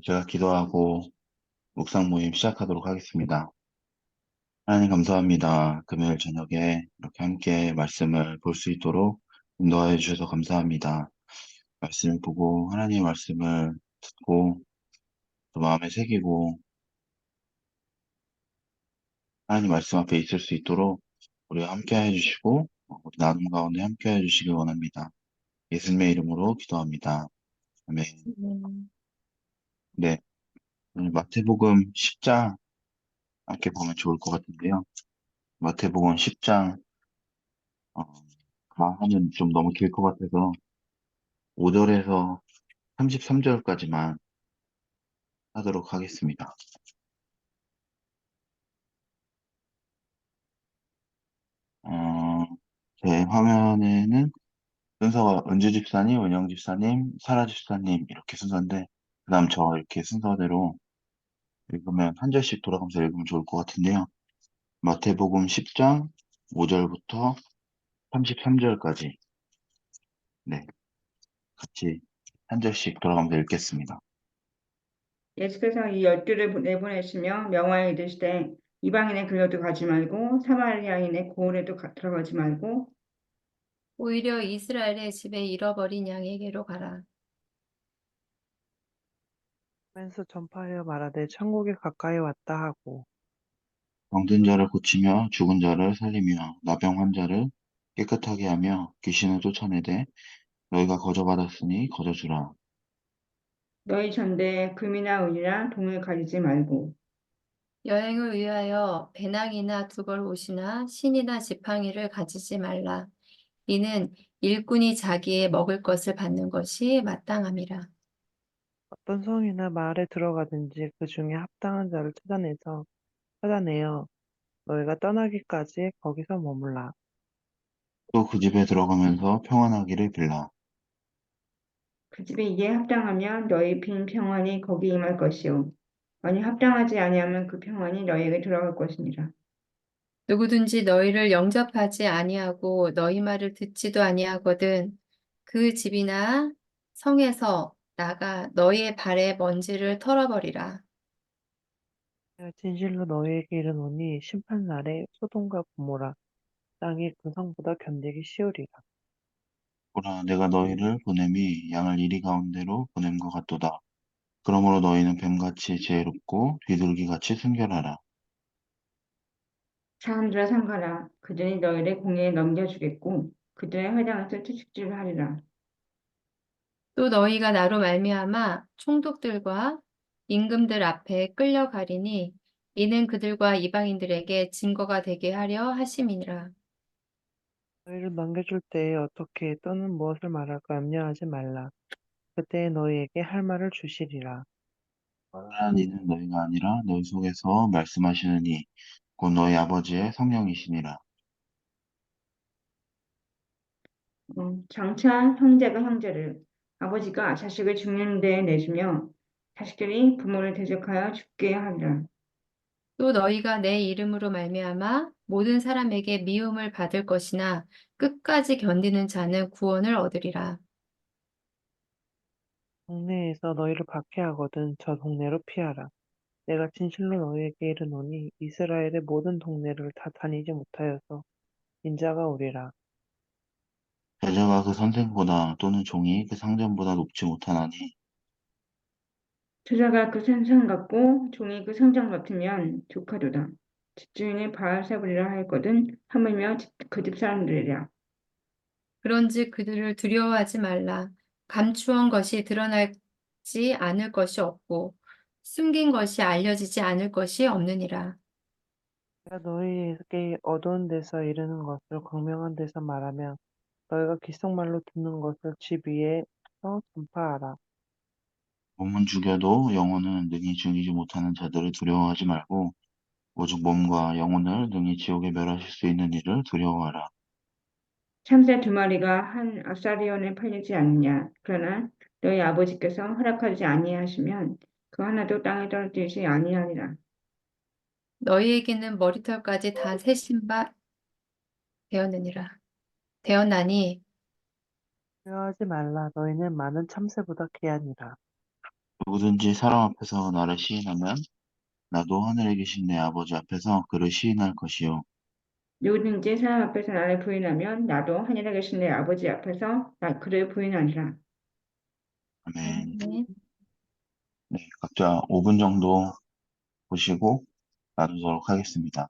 제가 기도하고 묵상 모임 시작하도록 하겠습니다. 하나님 감사합니다. 금요일 저녁에 이렇게 함께 말씀을 볼 수 있도록 인도하여 주셔서 감사합니다. 말씀을 보고 하나님의 말씀을 듣고 또 마음에 새기고 하나님 말씀 앞에 있을 수 있도록 우리와 함께 해주시고 우리 나눔 가운데 함께 해주시길 원합니다. 예수님의 이름으로 기도합니다. 아멘. 음, 네, 오늘 마태복음 10장 함께 보면 좋을 것 같은데요. 마태복음 10장 다 하면 좀 너무 길 것 같아서 5절에서 33절까지만 하도록 하겠습니다. 어, 제 화면에는 순서가 은주 집사님, 은영 집사님, 사라 집사님 이렇게 순서인데 그다음 저 이렇게 순서대로 읽으면 한 절씩 돌아가면서 읽으면 좋을 것 같은데요. 마태복음 10장 5절부터 33절까지 네, 같이 한 절씩 돌아가면서 읽겠습니다. 예수께서 이 열두를 내보내시며 명하여 이르시되 이방인의 길로도 가지 말고 사마리아인의 고을에도 들어가지 말고 오히려 이스라엘의 집에 잃어버린 양에게로 가라. 하면서 전파하여 말하되 천국이 가까이 왔다 하고 병든 자를 고치며 죽은 자를 살리며 나병 환자를 깨끗하게 하며 귀신을 쫓아내되 너희가 거저받았으니 거저주라. 너희 전대에 금이나 은이나 동을 가지지 말고 여행을 위하여 배낭이나 두벌 옷이나 신이나 지팡이를 가지지 말라. 이는 일꾼이 자기의 먹을 것을 받는 것이 마땅함이라. 어떤 성이나 마을에 들어가든지 그 중에 합당한 자를 찾아내어 너희가 떠나기까지 거기서 머물라. 또 그 집에 들어가면서 평안하기를 빌라. 그 집에 이에 합당하면 너희 빈 평안이 거기 임할 것이요 만일 합당하지 아니하면 그 평안이 너희에게 들어갈 것이니라. 누구든지 너희를 영접하지 아니하고 너희 말을 듣지도 아니하거든 그 집이나 성에서 나가 너희의 발에 먼지를 털어버리라. 내가 진실로 너희에게 이르노니 심판날에 소돔과 고모라 땅이 그 성보다 견디기 쉬우리라. 보라, 내가 너희를 보냄이 양을 이리 가운데로 보냄 것 같도다. 그러므로 너희는 뱀같이 지혜롭고 비둘기같이 순결하라. 사람들아 상가라 그들이 너희를 공회에 넘겨주겠고 그들의 회당에서 채찍질을 하리라. 또 너희가 나로 말미암아 총독들과 임금들 앞에 끌려가리니 이는 그들과 이방인들에게 증거가 되게 하려 하심이니라. 너희를 넘겨줄 때에 어떻게 또는 무엇을 말할까 염려하지 말라. 그때에 너희에게 할 말을 주시리라. 말하는 이는 너희가 아니라 너희 속에서 말씀하시는 이, 곧 너희 아버지의 성령이시니라. 장차 형제가 형제를 아버지가 자식을 죽는 데에 내주며 자식들이 부모를 대적하여 죽게 하리라. 또 너희가 내 이름으로 말미암아 모든 사람에게 미움을 받을 것이나 끝까지 견디는 자는 구원을 얻으리라. 동네에서 너희를 박해하거든 저 동네로 피하라. 내가 진실로 너희에게 이르노니 이스라엘의 모든 동네를 다 다니지 못하여서 인자가 오리라. 제자가 그 선생보다 또는 종이 그 상전보다 높지 못하나니 저자가 그 산상 같고 종이 그 상장 같으면 조카도다. 집주인이 바알세불이라 하였거든 하물며 그 집 사람들이라. 그런즉 그들을 두려워하지 말라. 감추온 것이 드러나지 않을 것이 없고 숨긴 것이 알려지지 않을 것이 없느니라. 내가 너희에게 어두운 데서 이르는 것을 광명한 데서 말하며 너희가 귓속말로 듣는 것을 집 위에서 전파하라. 몸은 죽여도 영혼은 능히 죽이지 못하는 자들을 두려워하지 말고 오직 몸과 영혼을 능히 지옥에 멸하실 수 있는 이를 두려워하라. 참새 두 마리가 한 압사리온에 팔리지 않느냐. 그러나 너희 아버지께서 허락하지 아니하시면 그 하나도 땅에 떨어지지 아니하니라. 너희에게는 머리털까지 다 세신 바 되었느니라. 되었나니 두려워하지 말라. 너희는 많은 참새보다 귀하니라. 누구든지 사람 앞에서 나를 시인하면 나도 하늘에 계신 내 아버지 앞에서 그를 시인할 것이요. 누구든지 사람 앞에서 나를 부인하면 나도 하늘에 계신 내 아버지 앞에서 그를 부인하리라. 아멘. 아멘. 네, 각자 5분 정도 보시고 나누도록 하겠습니다.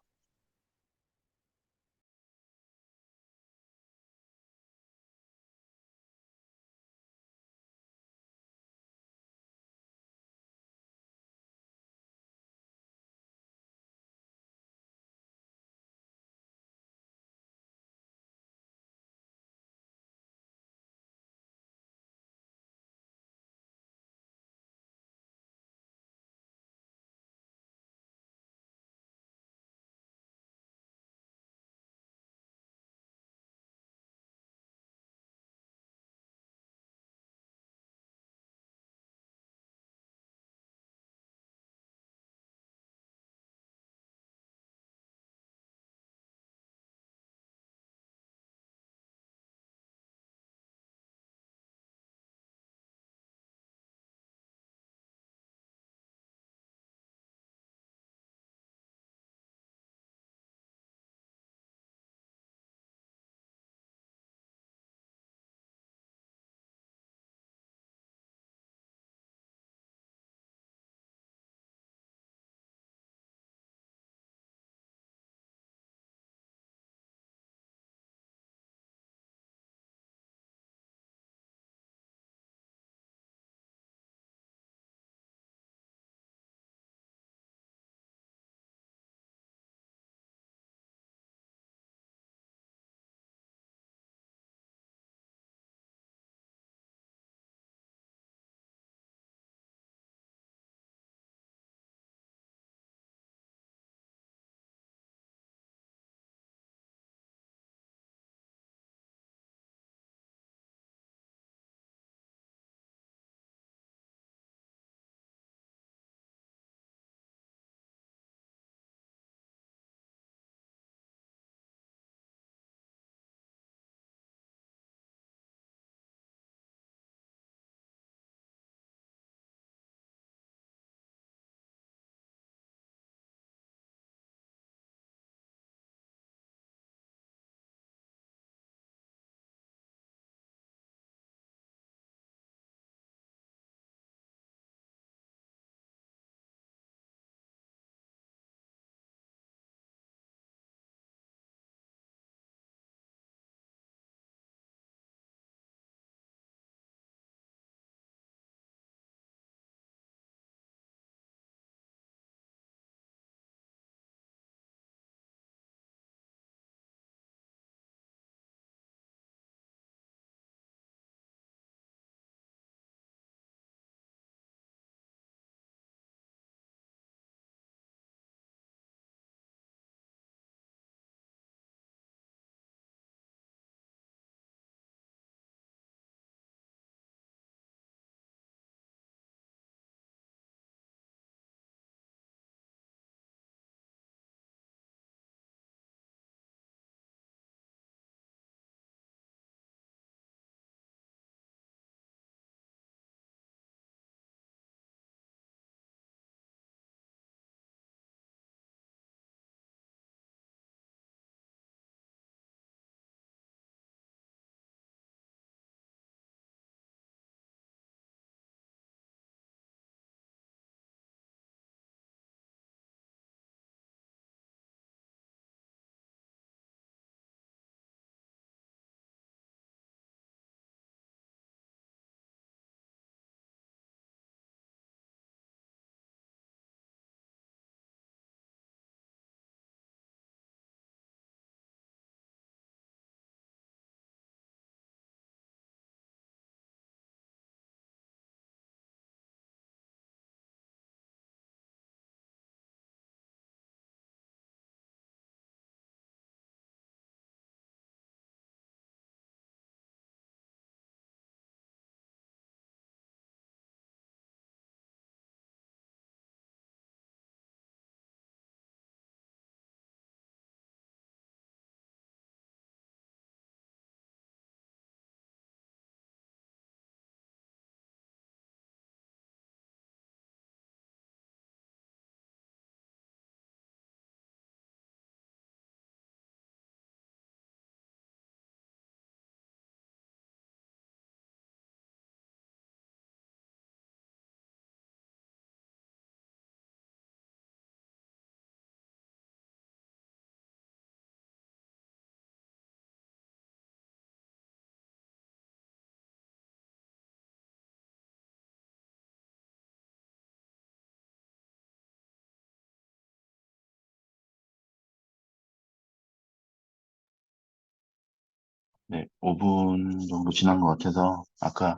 네, 5분 정도 지난 것 같아서 아까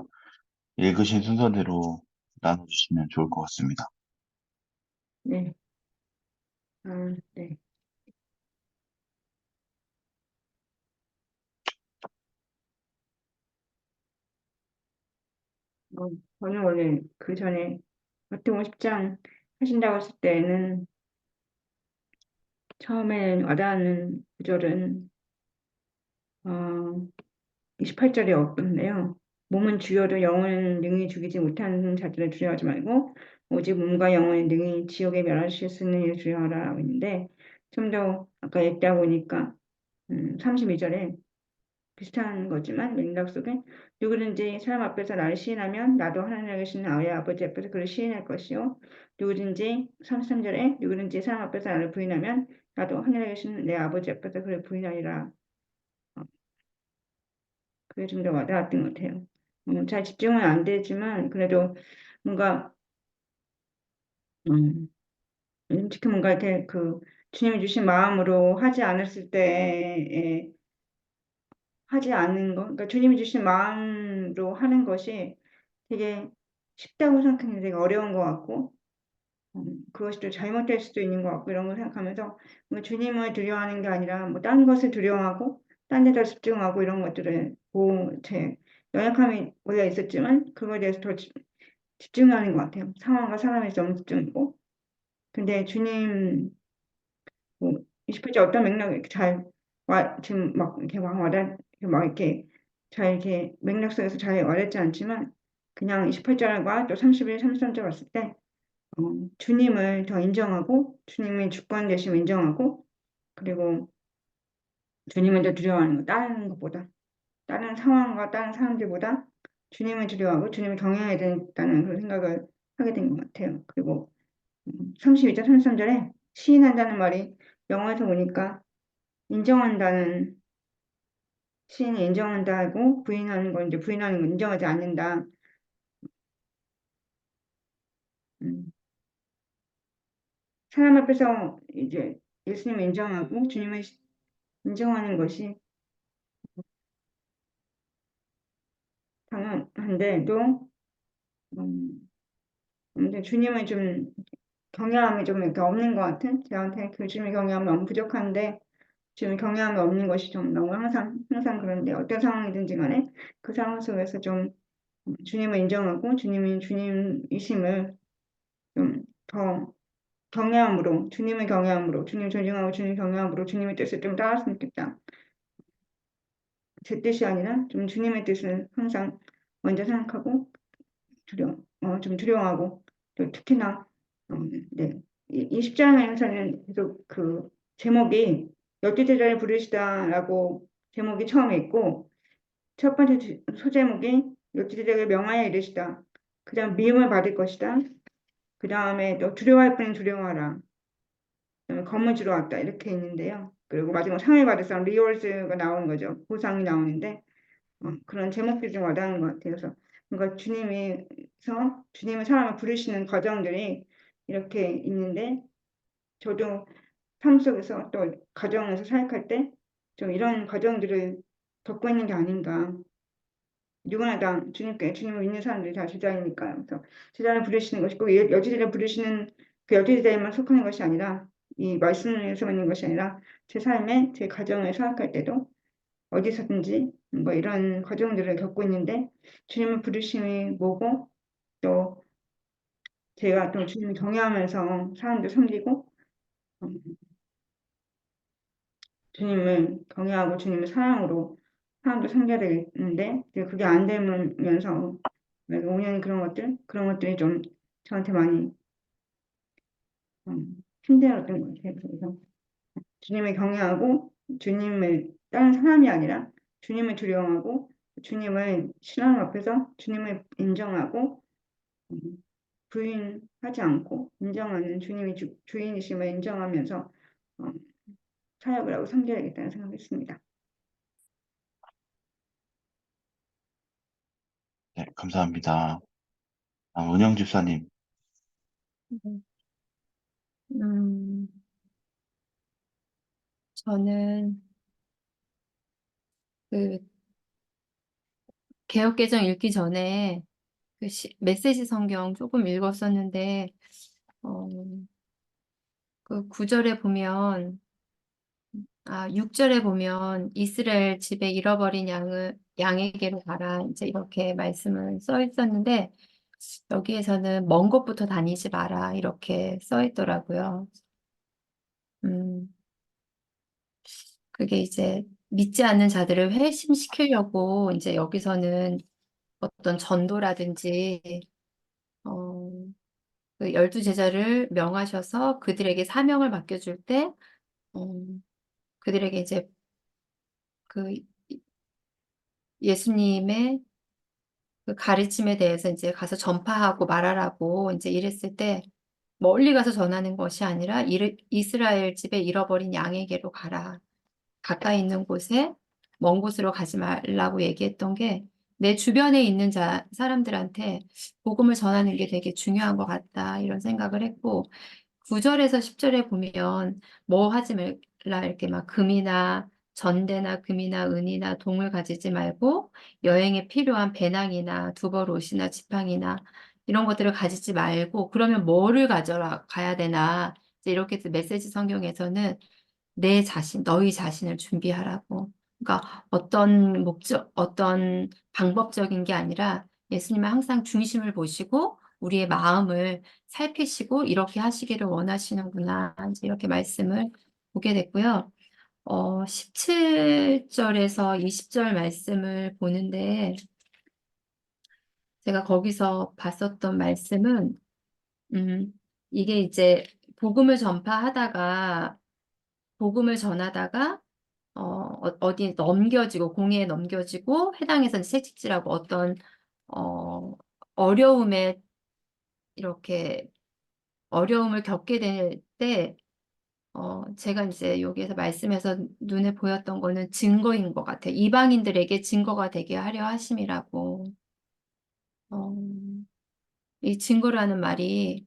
읽으신 순서대로 나눠주시면 좋을 것 같습니다. 네. 네. 저는 원래 그 전에 마태복음 10장 하신다고 했을 때는 처음에 와닿는 구절은 28절에 없던데요. 몸은 죽여도 영혼은 능히 죽이지 못하는 자들을 두려워하지 말고 오직 몸과 영혼의 능히 지옥에 멸하실 수 있는 이를 두려워하라고 했는데 좀 더 아까 읽다 보니까 32절에 비슷한 거지만 맥락 속에 누구든지 사람 앞에서 나를 시인하면 나도 하나님에 계시는 아의 아버지 앞에서 그를 시인할 것이요 누구든지 33절에 누구든지 사람 앞에서 나를 부인하면 나도 하늘에 계시는 내 아버지 앞에서 그를 부인하리라. 어, 그게 좀 더 와닿았던 것 같아요. 잘 집중은 안 되지만 그래도 뭔가 음, 특히 뭔가 이렇게 그 주님이 주신 마음으로 하지 않았을 때에 하지 않는 거, 그러니까 주님이 주신 마음으로 하는 것이 되게 쉽다고 생각했는데 되게 어려운 것 같고, 그것이 또 잘못될 수도 있는 것 같고, 이런 걸 생각하면서, 뭐 주님을 두려워하는 게 아니라, 뭐, 딴 것을 두려워하고, 딴 데다 집중하고, 이런 것들을, 제 연약함이 원래 있었지만, 그거에 대해서 더 집중하는 것 같아요. 상황과 사람에 너무 집중하고. 근데 주님, 뭐, 28절 어떤 맥락이 이렇게 지금 막 이렇게 막 이렇게 막 이렇게 잘 이렇게 맥락 속에서 잘 와닿지 않지만 그냥 28절과 또 31, 33절 봤을 때 주님을 더 인정하고 주님의 주권 되심을 인정하고 그리고 주님을 더 두려워하는 거 다른 것보다 다른 상황과 다른 사람들보다 주님을 두려워하고 주님을 경외해야 된다는 그런 생각을 하게 된 것 같아요. 그리고 32절, 33절에 시인한다는 말이 영어에서 보니까 인정한다는 시인이 인정한다고 부인하는 건 이제 부인하는 건 인정하지 않는다. 음, 사람 앞에서 이제 예수님을 인정하고 주님을 인정하는 것이 당연한데도 근데 주님을 좀 경외함이 좀 이렇게 없는 것 같은 저한테 그 주님의 경외함이 너무 부족한데 주님의 경외함이 없는 것이 좀 너무 항상 그런데 어떤 상황이든지 간에 그 상황 속에서 좀 주님을 인정하고 주님이 주님이심을 좀 더 경외함으로 주님을 경외함으로 주님 존중하고 주님 경외함으로 주님의 뜻을 좀 따랐으면 좋겠다. 제 뜻이 아니라 좀 주님의 뜻을 항상 먼저 생각하고 좀 두려워하고 또 특히나 네. 이 10장에서는 계속 그 제목이 열두 제자를 부르시다라고 제목이 처음에 있고 첫 번째 소제목이 열두 제자에게 명하여 이르시다. 그다음 미움을 받을 것이다. 그 다음에 또 두려워할 뿐인 두려워하라. 검을 주러 왔다 이렇게 있는데요. 그리고 마지막 상을 받을 사람 리월즈가 나오는 거죠. 보상이 나오는데 그런 제목들이 좀 와닿는 것 같아요. 그래서 뭔가 주님의 사람을 부르시는 과정들이 이렇게 있는데 저도 삶 속에서 또 가정에서 사역할 때 좀 이런 과정들을 겪고 있는 게 아닌가. 누구나 다 주님을 믿는 사람들이 다 제자이니까요. 그래서 제자를 부르시는 것이 꼭 여지제를 부르시는 그 여지제에만 속하는 것이 아니라 이 말씀에서 있는 것이 아니라 제 삶에 제 가정에 사역할 때도 어디서든지 뭐 이런 과정들을 겪고 있는데 주님의 부르심이 뭐고 또 제가 또 주님을 경외하면서 사람들 섬기고 음, 주님을 경외하고 주님의 사랑으로 사람들 섬겨야 되는데 이제 그게 안 되면서 5년 그런 것들이 좀 저한테 많이 힘들었던 것 같아요. 그래서 주님을 경외하고 주님을 다른 사람이 아니라 주님을 두려워하고 주님을 신앙 앞에서 주님을 인정하고 음, 부인하지 않고 인정하는 주님이 주인이심을 인정하면서 어, 사역을 하고 섬겨야겠다는 생각했습니다. 네, 감사합니다. 은영 집사님. 음, 저는 그 개역개정 읽기 전에 메시지 성경 조금 읽었었는데, 어, 그 9절에 보면, 6절에 보면 이스라엘 집에 잃어버린 양에게로 가라. 이제 이렇게 말씀을 써 있었는데, 여기에서는 먼 곳부터 다니지 마라. 이렇게 써 있더라고요. 음, 그게 이제 믿지 않는 자들을 회심시키려고 이제 여기서는 어떤 전도라든지, 어, 그 12제자를 명하셔서 그들에게 사명을 맡겨줄 때, 어, 그들에게 이제 그 예수님의 그 가르침에 대해서 이제 가서 전파하고 말하라고 이제 이랬을 때 멀리 가서 전하는 것이 아니라 이스라엘 집에 잃어버린 양에게로 가라. 가까이 있는 곳에 먼 곳으로 가지 말라고 얘기했던 게 내 주변에 있는 사람들한테 복음을 전하는 게 되게 중요한 것 같다. 이런 생각을 했고 9절에서 10절에 보면 뭐 하지 말라 이렇게 막 금이나 전대나 금이나 은이나 동을 가지지 말고 여행에 필요한 배낭이나 두벌 옷이나 지팡이나 이런 것들을 가지지 말고 그러면 뭐를 가져라 가야 되나 이제 이렇게 해서 메시지 성경에서는 내 자신, 너희 자신을 준비하라고. 그러니까 어떤 목적, 어떤 방법적인 게 아니라 예수님은 항상 중심을 보시고 우리의 마음을 살피시고 이렇게 하시기를 원하시는구나. 이제 이렇게 말씀을 보게 됐고요. 17절에서 20절 말씀을 보는데 제가 거기서 봤었던 말씀은 음, 이게 이제 복음을 전하다가 어디 넘겨지고 공회에 넘겨지고 해당에서 채찍질하고 어떤 어, 어려움에 이렇게 어려움을 겪게 될 때 제가 이제 여기에서 말씀에서 눈에 보였던 거는 증거인 것 같아요. 이방인들에게 증거가 되게 하려 하심이라고. 어, 이 증거라는 말이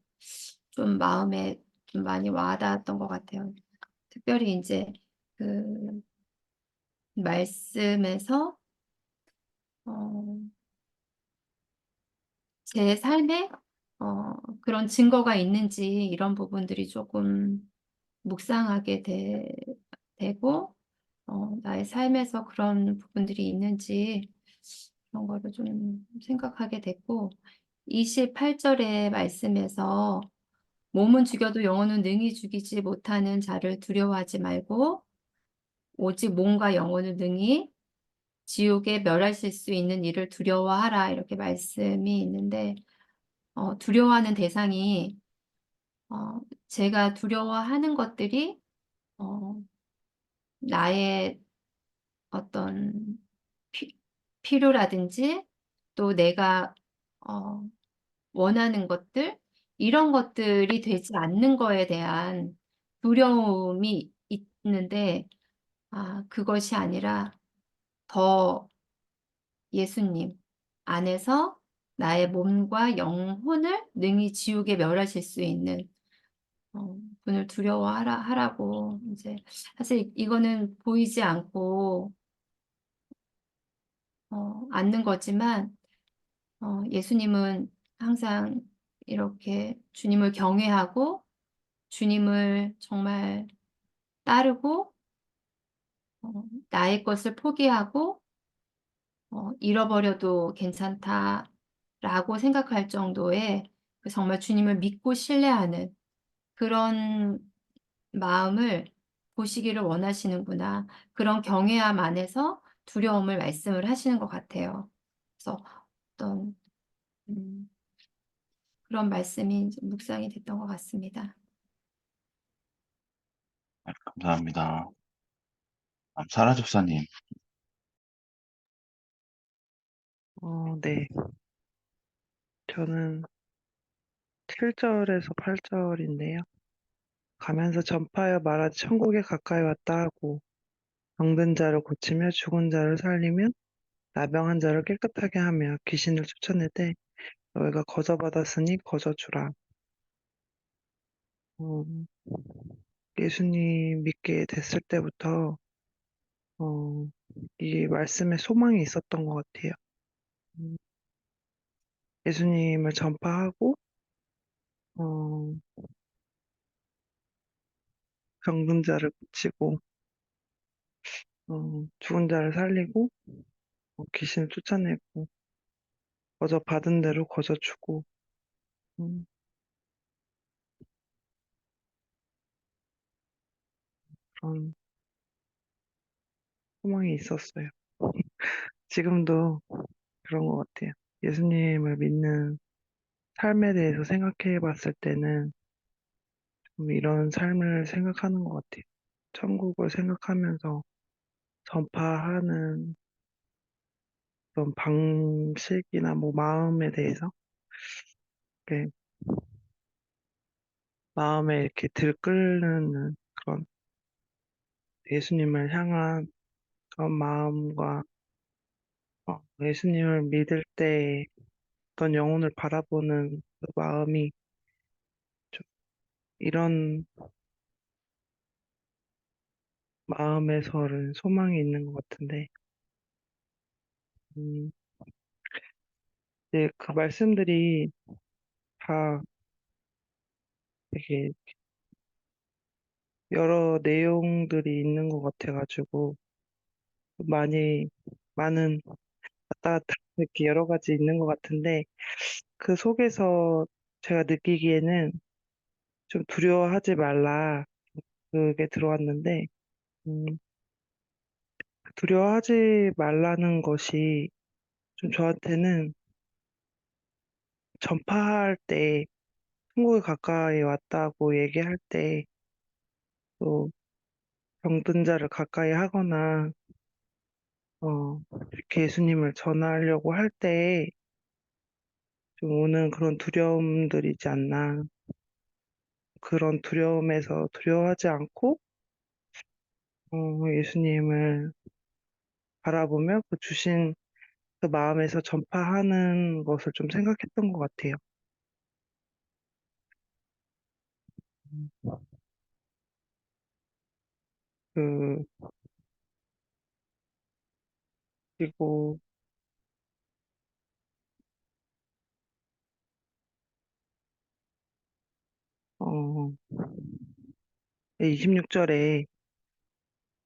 좀 마음에 좀 많이 와닿았던 것 같아요. 특별히 이제 그 말씀에서 어, 제 삶에 그런 증거가 있는지 이런 부분들이 조금 묵상하게 되고 나의 삶에서 그런 부분들이 있는지 그런 거를 좀 생각하게 됐고 28절의 말씀에서 몸은 죽여도 영혼은 능히 죽이지 못하는 자를 두려워하지 말고 오직 몸과 영혼을 능히 지옥에 멸하실 수 있는 일을 두려워하라 이렇게 말씀이 있는데 두려워하는 대상이 제가 두려워하는 것들이 어, 나의 어떤 피, 필요라든지 또 내가 어, 원하는 것들 이런 것들이 되지 않는 거에 대한 두려움이 있는데 그것이 아니라 더 예수님 안에서 나의 몸과 영혼을 능히 지옥에 멸하실 수 있는 분을 하라고 이제 사실 이거는 보이지 않고 않는 거지만 예수님은 항상 이렇게 주님을 경외하고 주님을 정말 따르고 나의 것을 포기하고 잃어버려도 괜찮다라고 생각할 정도의 그 정말 주님을 믿고 신뢰하는 그런 마음을 보시기를 원하시는구나. 그런 경외함 안에서 두려움을 말씀을 하시는 것 같아요. 그래서 어떤 음, 그런 말씀이 이제 묵상이 됐던 것 같습니다. 감사합니다. 사라 집사님, 네. 저는 7절에서 8절인데요. 가면서 전파하여 말하지 천국에 가까이 왔다 하고 병든 자를 고치며 죽은 자를 살리며 나병한 자를 깨끗하게 하며 귀신을 쫓아낼 때 너희가 거저받았으니 거저주라. 어, 예수님 믿게 됐을 때부터 어, 이 말씀에 소망이 있었던 것 같아요. 음, 예수님을 전파하고, 어, 병든 자를 고치고, 죽은 자를 살리고, 귀신을 쫓아내고, 거저 받은 대로 거저 주고, 음, 그런 소망이 있었어요. 지금도 그런 것 같아요. 예수님을 믿는 삶에 대해서 생각해 봤을 때는 좀 이런 삶을 생각하는 것 같아요. 천국을 생각하면서 전파하는 그런 방식이나 뭐 마음에 대해서 이렇게 마음에 이렇게 들끓는 그런 예수님을 향한 그런 마음과 예수님을 믿을 때 어떤 영혼을 바라보는 그 마음이 좀 이런 마음에서는 소망이 있는 것 같은데, 음, 이제 그 말씀들이 다 되게 여러 내용들이 있는 것 같아가지고, 많이, 많은 왔다 갔다 이렇게 여러 가지 있는 것 같은데, 그 속에서 제가 느끼기에는 좀 두려워하지 말라, 그게 들어왔는데, 음, 두려워하지 말라는 것이 좀 저한테는 전파할 때, 천국에 가까이 왔다고 얘기할 때, 또 병든 자를 가까이 하거나, 이렇게 예수님을 전하려고 할 때 좀 오는 그런 두려움들이지 않나. 그런 두려움에서 두려워하지 않고, 예수님을 바라보며 그 주신 그 마음에서 전파하는 것을 좀 생각했던 것 같아요. 음, 그, 그리고, 어, 26절에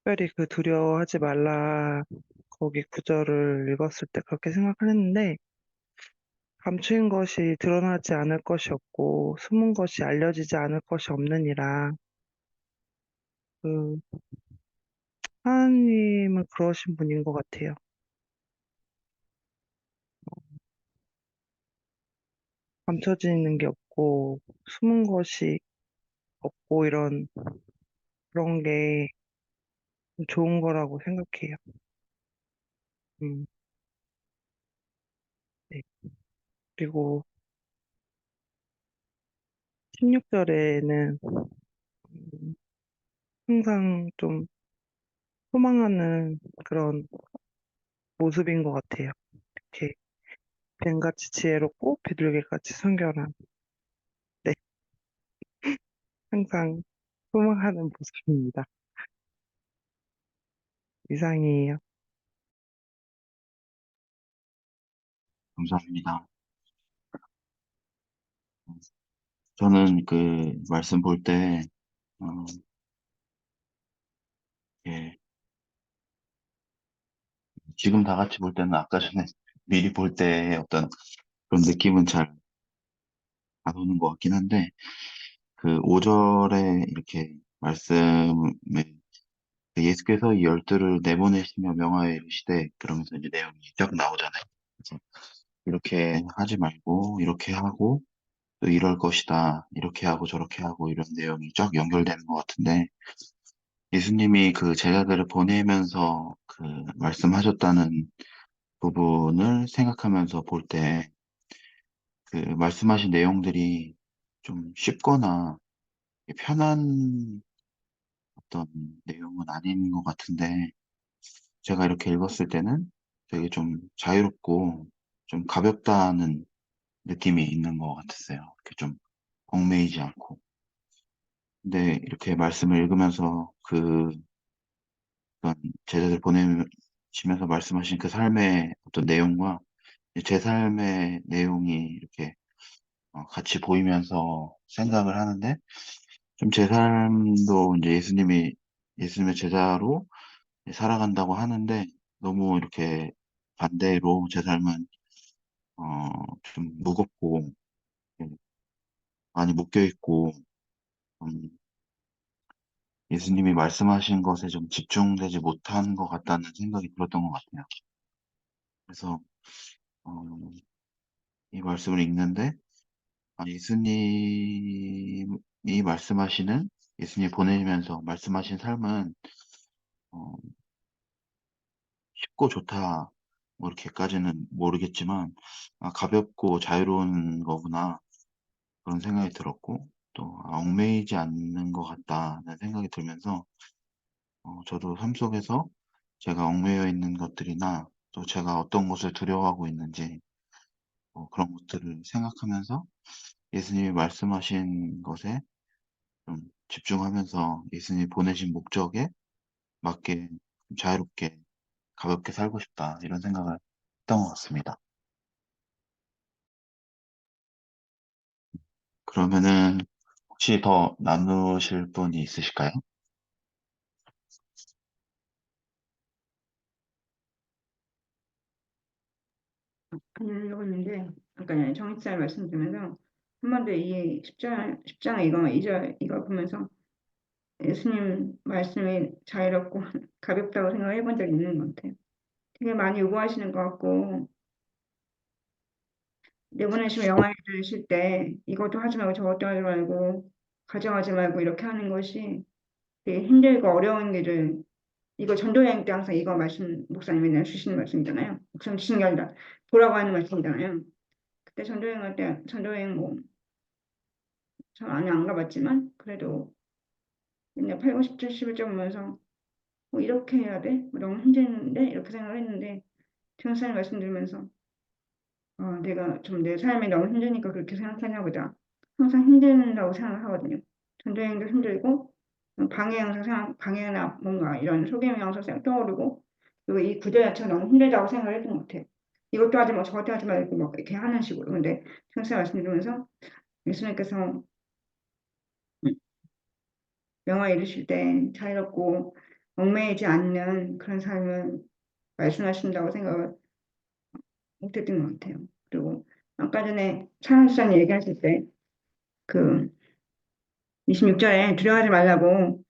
특별히 그 두려워하지 말라 거기 구절을 읽었을 때 그렇게 생각을 했는데, 감추인 것이 드러나지 않을 것이 없고, 숨은 것이 알려지지 않을 것이 없느니라. 그, 하나님은 그러신 분인 것 같아요. 감춰지는 게 없고, 숨은 것이 없고, 그런 게 좋은 거라고 생각해요. 음, 네. 그리고 16절에는 항상 좀 소망하는 그런 모습인 것 같아요. 이렇게 뱀같이 지혜롭고 비둘기같이 순결한, 네, 항상 소망하는 모습입니다. 이상이에요. 감사합니다. 저는 그 말씀 볼 때, 어, 예, 지금 다 같이 볼 때는 아까 전에 미리 볼 때 어떤 그런 느낌은 잘 안 오는 것 같긴 한데, 그 5절에 이렇게 말씀에 예수께서 이 열두를 내보내시며 명하여 이르시되 그러면서 이제 내용이 쫙 나오잖아요. 그래서 이렇게 하지 말고 이렇게 하고 또 이럴 것이다. 이렇게 하고 저렇게 하고 이런 내용이 쫙 연결되는 것 같은데 예수님이 그 제자들을 보내면서 그 말씀하셨다는 부분을 생각하면서 볼 때 그 말씀하신 내용들이 좀 쉽거나 편한 어떤 내용은 아닌 것 같은데 제가 이렇게 읽었을 때는 되게 좀 자유롭고 좀 가볍다는 느낌이 있는 것 같았어요. 이렇게 좀 얽매이지 않고. 근데 이렇게 말씀을 읽으면서 그 어떤 제자들 보내시면서 말씀하신 그 삶의 어떤 내용과 제 삶의 내용이 이렇게 같이 보이면서 생각을 하는데, 좀 제 삶도 이제 예수님의 제자로 살아간다고 하는데, 너무 이렇게 반대로 제 삶은, 좀 무겁고, 많이 묶여있고, 음, 예수님이 말씀하신 것에 좀 집중되지 못한 것 같다는 생각이 들었던 것 같아요. 그래서, 어, 이 말씀을 읽는데, 예수님이 말씀하시는, 예수님이 보내면서 말씀하신 삶은, 어, 쉽고 좋다, 뭐 이렇게까지는 모르겠지만, 가볍고 자유로운 거구나, 그런 생각이 들었고, 또, 얽매이지 않는 것 같다는 생각이 들면서, 저도 삶 속에서 제가 얽매여 있는 것들이나, 또 제가 어떤 것을 두려워하고 있는지, 그런 것들을 생각하면서 예수님이 말씀하신 것에 좀 집중하면서 예수님이 보내신 목적에 맞게 자유롭게 가볍게 살고 싶다 이런 생각을 했던 것 같습니다. 그러면은 혹시 더 나누실 분이 있으실까요? 하려고 했는데 아까 정익사를 말씀드리면서 한 번 더 이 10장에 이거 보면서 예수님 말씀이 자유롭고 가볍다고 생각해 본 적이 있는 것 같아요. 되게 많이 요구하시는 것 같고 내보내시면 영화에 들으실 때 이것도 하지 말고 저것도 하지 말고 가져가지 말고 이렇게 하는 것이 되게 힘들고 어려운 길을 이거 전도여행 때 항상 이거 말씀 목사님이 맨날 주시는 말씀이잖아요. 목사님 주시는 게 아니라 보라고 하는 말씀이잖아요. 그때 전도여행 할 때 전도여행 뭐 저 안에 안 가봤지만 그래도 맨날 8, 90, 71점 보면서 뭐 이렇게 해야 돼? 뭐 너무 힘드는데 이렇게 생각을 했는데 전사님 말씀 들으면서 내가 좀 내 삶이 너무 힘드니까 그렇게 생각하나 보다. 항상 힘든다고 생각하거든요. 전도여행도 힘들고 방해나 뭔가 이런 소개팅 영상 떠오르고 그리고 이 구조 자체가 너무 힘들다고 생각을 했던 것 같아요. 이것도 하지 마 저것도 하지 말고 막 이렇게 하는 식으로. 근데 전사 말씀 들으면서 예수님께서 명화 이루실 때 자유롭고 얽매이지 않는 그런 삶을 말씀하신다고 생각을 못했던 것 같아요. 그리고 아까 전에 차은수님 얘기하실 때 그 26절에 두려워하지 말라고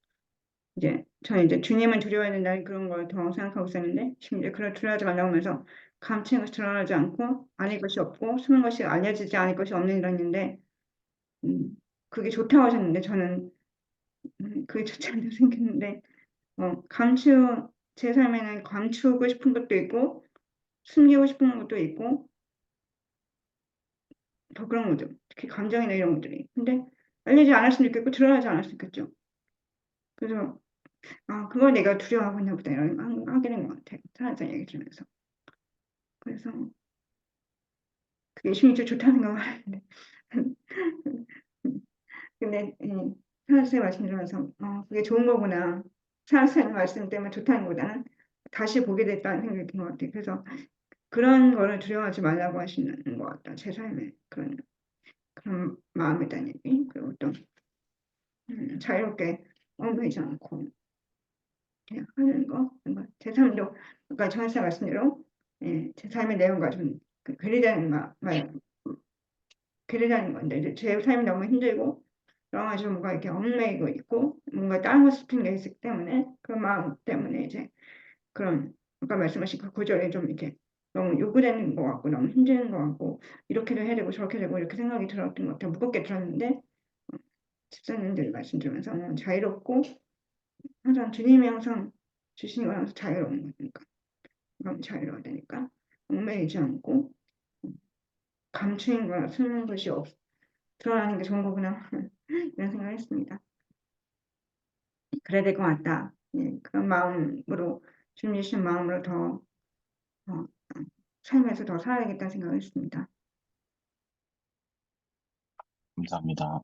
저는 이제 주님은 두려워해야 된다는 그런 걸 더 생각하고 있었는데 지금 이제 그걸 두려워하지 말라고 하면서 감추는 것이 드러나지 않고 아닐 것이 없고 숨은 것이 알려지지 않을 것이 없는 이런인데 그게 좋다고 하셨는데 저는 그게 좋지 않다고 생각했는데 제 삶에는 감추고 싶은 것도 있고, 숨기고 싶은 것도 있고, 더 그런 것들, 특히 감정이나 이런 것들이. 근데 알리지 않을 수도 있겠고, 드러나지 않을 수도 있겠죠. 그래서, 그걸 내가 두려워하고 있나 보다, 이런 하게 된 것 같아요. 사람들 얘기 들으면서. 그래서, 그게 심리적 좋다는 생각을 하는데. 근데, 사람들 말씀 들으면서, 그게 좋은 거구나. 사람들 말씀 때문에 좋다는 것보다는 다시 보게 됐다는 생각이 든 것 같아요. 그래서, 그런 거를 두려워하지 말라고 하시는 것 같다. 제 삶에 그런 마음이라는 얘기. 그리고 또 자유롭게 얽매이지 않고 그냥 하는 거. 제 삶도 아까 정한사 말씀대로 제 삶의 내용과 좀 괴리되는 건데 이제 제 삶이 너무 힘들고 여러 가지 뭔가 이렇게 얽매이고 있고 뭔가 다른 거 싶은 게 있기 때문에 그 마음 때문에 이제 그런 아까 말씀하신 그 구절에 좀 이렇게 너무 요구되는 것 같고 너무 힘든 것 같고 이렇게도 해야 되고 저렇게 되고 이렇게 생각이 들었던 것 같아요. 무겁게 들었는데 집사님들 말씀 들으면서 자유롭고 항상 주님이 항상 주시는 건 항상 자유로운 거니까 너무 자유로워야 되니까 얽매이지 않고 감추인 거나 숨는 것이 드러나는 게 좋은 거구나 이런 생각을 했습니다. 그래야 될 것 같다. 그런 마음으로 주님 주신 마음으로 더 어, 삶에서 더 살아야겠다는 생각을 했습니다. 감사합니다.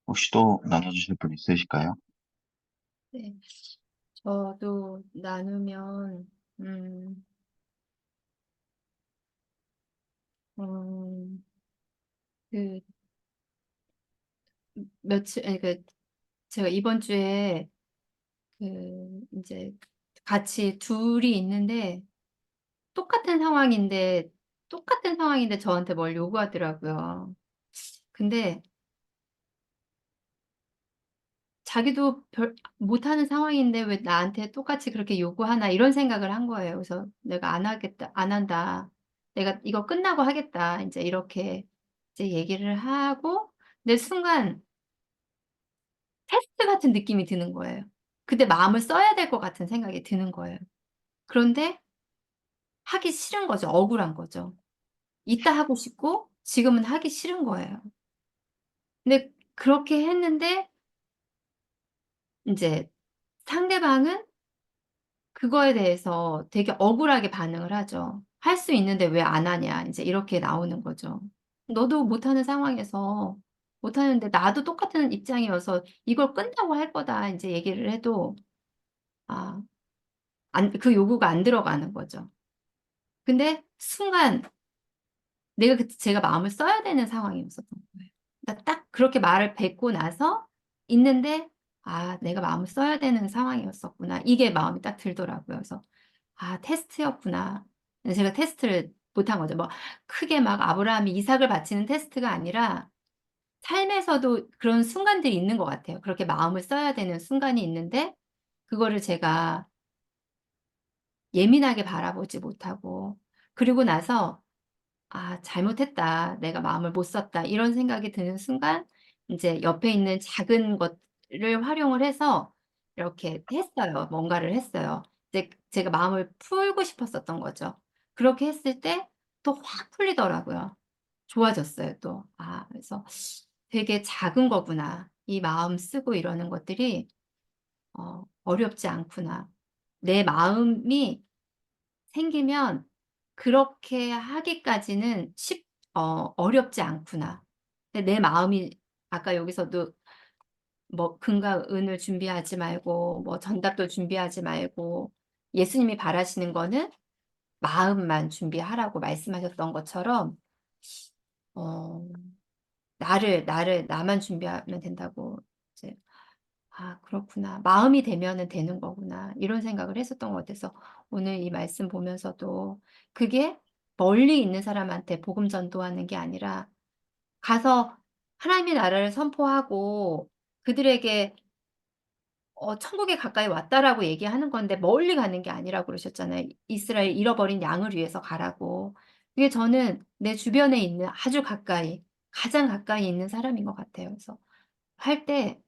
혹시 또 나눠주실 분 있으실까요? 네. 저도 나누면, 음, 그 며칠 아니, 그 제가 이번 주에 이제 같이 둘이 있는데 똑같은 상황인데 저한테 뭘 요구하더라고요. 근데 자기도 별 못하는 상황인데 왜 나한테 똑같이 그렇게 요구하나 이런 생각을 한 거예요. 그래서 내가 안 하겠다, 안 한다. 내가 이거 끝나고 하겠다. 이제 이렇게 이제 얘기를 하고 근데 순간 테스트 같은 느낌이 드는 거예요. 근데 마음을 써야 될 것 같은 생각이 드는 거예요. 그런데 하기 싫은 거죠. 억울한 거죠. 이따 하고 싶고 지금은 하기 싫은 거예요. 근데 그렇게 했는데 인제 상대방은 그거에 대해서 되게 억울하게 반응을 하죠. "할 수 있는데 왜 안 하냐." 인제 이렇게 나오는 거죠. "너도 못하는 상황에서 못하는데 나도 똑같은 입장이어서 이걸 끝나고 할 거다." 인제 얘기를 해도 아 그 요구가 안 들어가는 거죠. 근데 순간 내가 그때 제가 마음을 써야 되는 상황이었었던 거예요. 그러니까 딱 그렇게 말을 뱉고 나서 있는데 '아 내가 마음을 써야 되는 상황이었었구나.' 이게 마음이 딱 들더라고요. 그래서 '아 테스트였구나.' 근데 제가 테스트를 못한 거죠. 뭐 크게 막 아브라함이 이삭을 바치는 테스트가 아니라 삶에서도 그런 순간들이 있는 것 같아요. 그렇게 마음을 써야 되는 순간이 있는데 그거를 제가 예민하게 바라보지 못하고 그리고 나서 '아 잘못했다. 내가 마음을 못 썼다.' 이런 생각이 드는 순간 인제 옆에 있는 작은 것을 활용을 해서 이렇게 했어요. 뭔가를 했어요. 이제 제가 마음을 풀고 싶었었던 거죠. 그렇게 했을 때 또 확 풀리더라고요. 좋아졌어요 또. 아 그래서 '되게 작은 거구나. 이 마음 쓰고 이러는 것들이 어렵지 않구나. 내 마음이 생기면 그렇게 하기까지는 어렵지 않구나. 근데 내 마음이 아까 여기서도 뭐 금과 은을 준비하지 말고 뭐 전답도 준비하지 말고 예수님이 바라시는 거는 마음만 준비하라고 말씀하셨던 것처럼 어 나만 준비하면 된다고 이제 '아 그렇구나. 마음이 되면은 되는 거구나.' 이런 생각을 했었던 것 같아서 오늘 이 말씀 보면서도 그게 멀리 있는 사람한테 복음 전도하는 게 아니라 가서 하나님의 나라를 선포하고 그들에게 "천국에 가까이 왔다."라고 얘기하는 건데 멀리 가는 게 아니라고 그러셨잖아요. 이스라엘 잃어버린 양을 위해서 가라고. 그게 저는 내 주변에 있는 아주 가까이 가장 가까이 있는 사람인 것 같아요. 그래서 할 때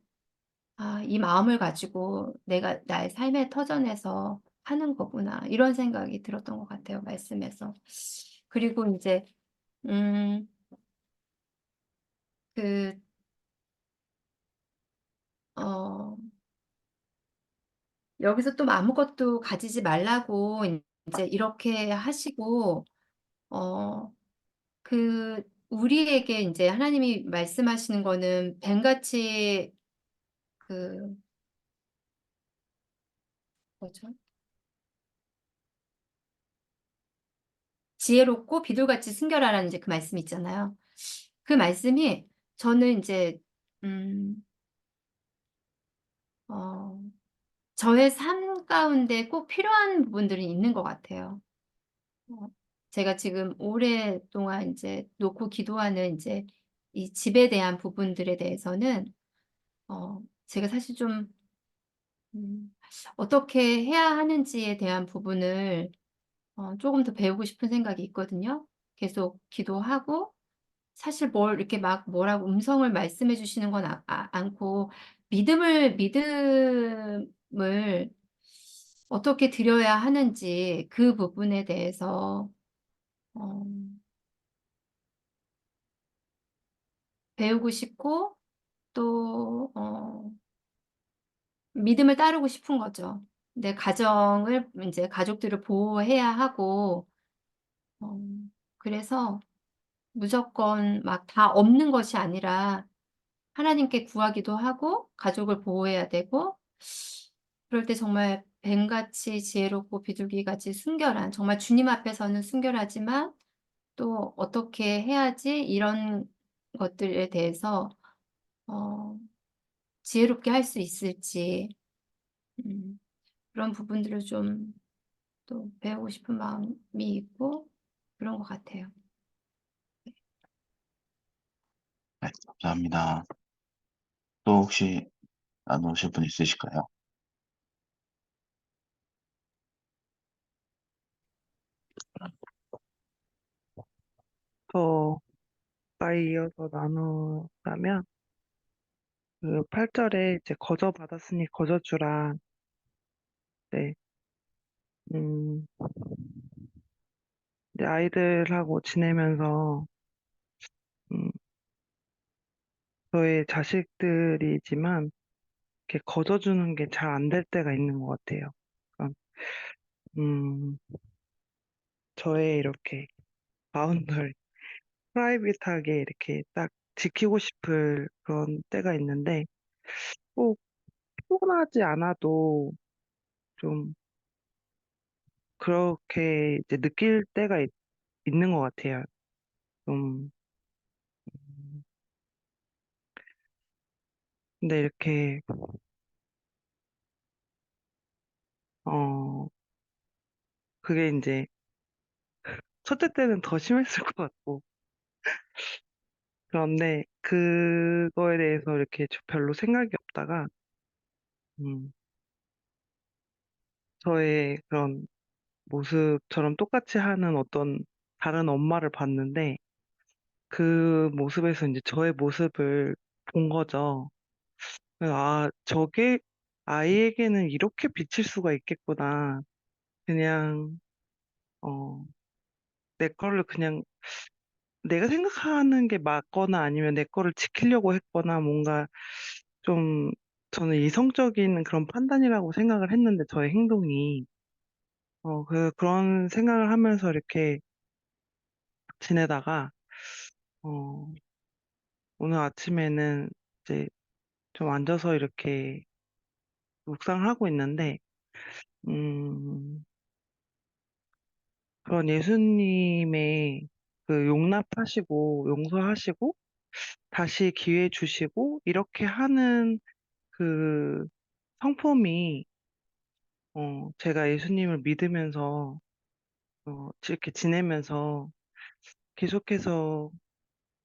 '아 이 마음을 가지고 내가 나의 삶의 터전에서 하는 거구나.' 이런 생각이 들었던 것 같아요 말씀에서. 그리고 인제 음 그 어 여기서 또 아무것도 가지지 말라고 인제 이렇게 하시고 어 우리에게 인제 하나님이 말씀하시는 거는 뱀같이 그 뭐죠? 지혜롭고 비둘같이 순결하라는 이제 그 말씀이 있잖아요. 그 말씀이 저는 인제 음 어 저의 삶 가운데 꼭 필요한 부분들이 있는 것 같아요. 어 제가 지금 오랫동안 인제 놓고 기도하는 인제 이 집에 대한 부분들에 대해서는 제가 사실 좀 음 어떻게 해야 하는지에 대한 부분을 쪼금 더 배우고 싶은 생각이 있거든요. 계속 기도하고 사실 뭘 이렇게 막 뭐라고 음성을 말씀해 주시는 건 않고 믿음을 어떻게 드려야 하는지 그 부분에 대해서 어 배우고 싶고 또 믿음을 따르고 싶은 거죠. 내 가정을 인제 가족들을 보호해야 하고 어 그래서 무조건 막 다 없는 것이 아니라 하나님께 구하기도 하고 가족을 보호해야 되고 그럴 때 정말 뱀같이 지혜롭고 비둘기같이 순결한 정말 주님 앞에서는 순결하지만 또 어떻게 해야지 이런 것들에 대해서 지혜롭게 할 수 있을지 음, 그런 부분들을 좀 또 배우고 싶은 마음이 있고 그런 것 같아요. 네, 감사합니다. 또 혹시 나누실 분 있으실까요? 더 가까이 이어서 나누자면, 그 8절에 이제 거저 받았으니 거저 주라. 네, 음, 이제 아이들하고 지내면서, 음, 저의 자식들이지만, 이렇게 거저 주는 게 잘 안 될 때가 있는 것 같아요. 그러니까, 음, 저의 이렇게 바운더리, 프라이빗하게 이렇게 딱 지키고 싶을 그런 때가 있는데, 꼭 피곤하지 않아도 좀 그렇게 이제 느낄 때가 있는 것 같아요. 좀, 음, 근데 이렇게, 어, 그게 이제 첫째 때는 더 심했을 것 같고, 그런데 그거에 대해서 이렇게 별로 생각이 없다가, 음, 저의 그런 모습처럼 똑같이 하는 어떤 다른 엄마를 봤는데, 그 모습에서 이제 저의 모습을 본 거죠. 그래서 아, 저게 아이에게는 이렇게 비칠 수가 있겠구나. 그냥, 어, 내 거를 그냥 내가 생각하는 게 맞거나 아니면 내 거를 지키려고 했거나 뭔가 좀 저는 이성적인 그런 판단이라고 생각을 했는데 저의 행동이 그런 생각을 하면서 이렇게 지내다가 어, 오늘 아침에는 이제 좀 앉아서 이렇게 묵상을 하고 있는데 음, 그런 예수님의 그 용납하시고 용서하시고 다시 기회 주시고 이렇게 하는 그 성품이 제가 예수님을 믿으면서 이렇게 지내면서 계속해서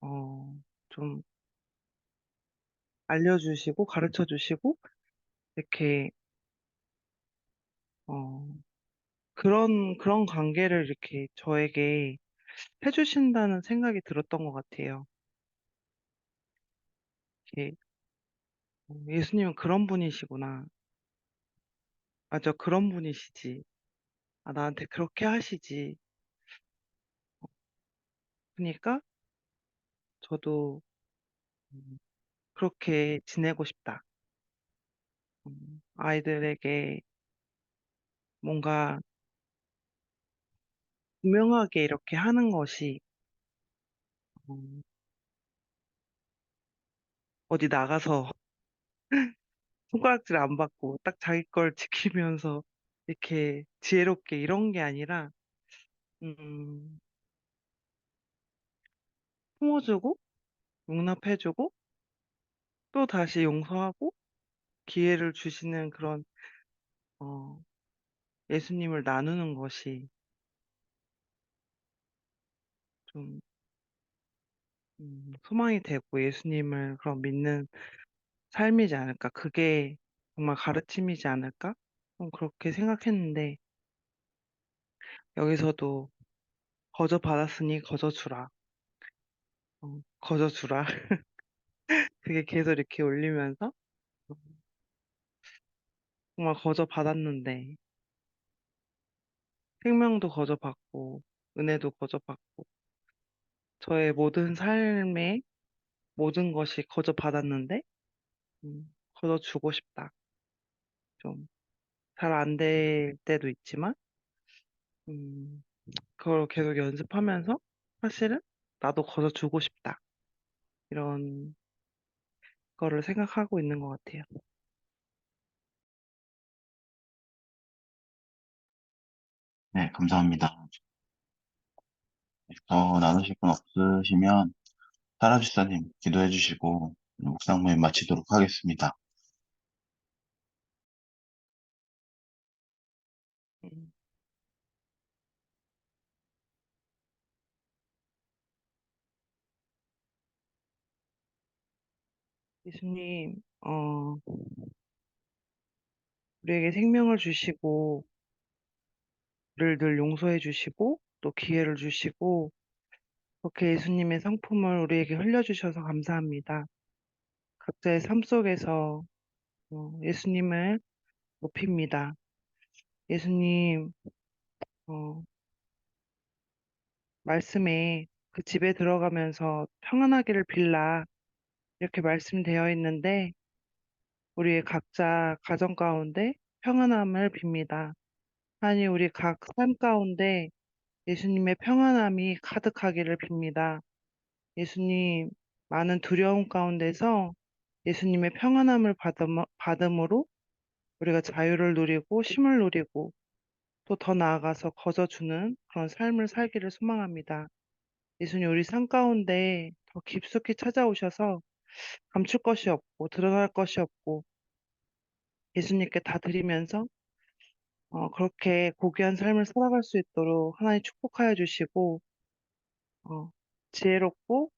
어, 좀 알려주시고 가르쳐 주시고 이렇게 어, 그런 관계를 이렇게 저에게 해주신다는 생각이 들었던 것 같아요. 이렇게 예수님은 그런 분이시구나. 맞아, 그런 분이시지. 아, 나한테 그렇게 하시지. 그러니까 저도 그렇게 지내고 싶다. 아이들에게 뭔가 분명하게 이렇게 하는 것이 음, 어디 나가서 손가락질 안 받고 딱 자기 걸 지키면서 이렇게 지혜롭게 이런 게 아니라 음, 품어주고 용납해주고 또 다시 용서하고 기회를 주시는 그런 어, 예수님을 나누는 것이 좀 소망이 되고 예수님을 그럼 믿는 삶이지 않을까? 그게 정말 가르침이지 않을까? 그렇게 생각했는데 여기서도 거저 받았으니 거저 주라. 거저 주라. 그게 계속 이렇게 올리면서 정말 거저 받았는데 생명도 거저 받고 은혜도 거저 받고 저의 모든 삶의 모든 것이 거저 받았는데 거저 주고 싶다. 좀 잘 안 될 때도 있지만 음, 그걸 계속 연습하면서 사실은 나도 거저 주고 싶다. 이런 거를 생각하고 있는 것 같아요. 네, 감사합니다. 더 나누실 분 없으시면 사라 집사님 기도해 주시고 묵상 모임 마치도록 하겠습니다. 음, 예수님, 우리에게 생명을 주시고, 우리를 늘 용서해 주시고, 또 기회를 주시고, 그렇게 예수님의 성품을 우리에게 흘려주셔서 감사합니다. 각자의 삶 속에서 예수님을 높입니다. 예수님, 어, 말씀에 그 집에 들어가면서 평안하기를 빌라 이렇게 말씀되어 있는데 우리의 각자 가정 가운데 평안함을 빕니다. 아니 우리 각 삶 가운데 예수님의 평안함이 가득하기를 빕니다. 예수님 많은 두려움 가운데서 예수님의 평안함을 받음으로 우리가 자유를 누리고 쉼을 누리고 또 더 나아가서 거저주는 그런 삶을 살기를 소망합니다. 예수님 우리 삶 가운데 더 깊숙이 찾아오셔서 감출 것이 없고 드러날 것이 없고 예수님께 다 드리면서 그렇게 고귀한 삶을 살아갈 수 있도록 하나님 축복하여 주시고 어, 지혜롭고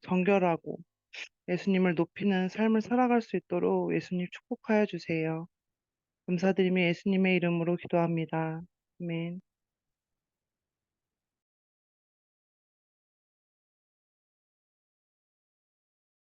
정결하고 예수님을 높이는 삶을 살아갈 수 있도록 예수님 축복하여 주세요. 감사드리며 예수님의 이름으로 기도합니다. 아멘.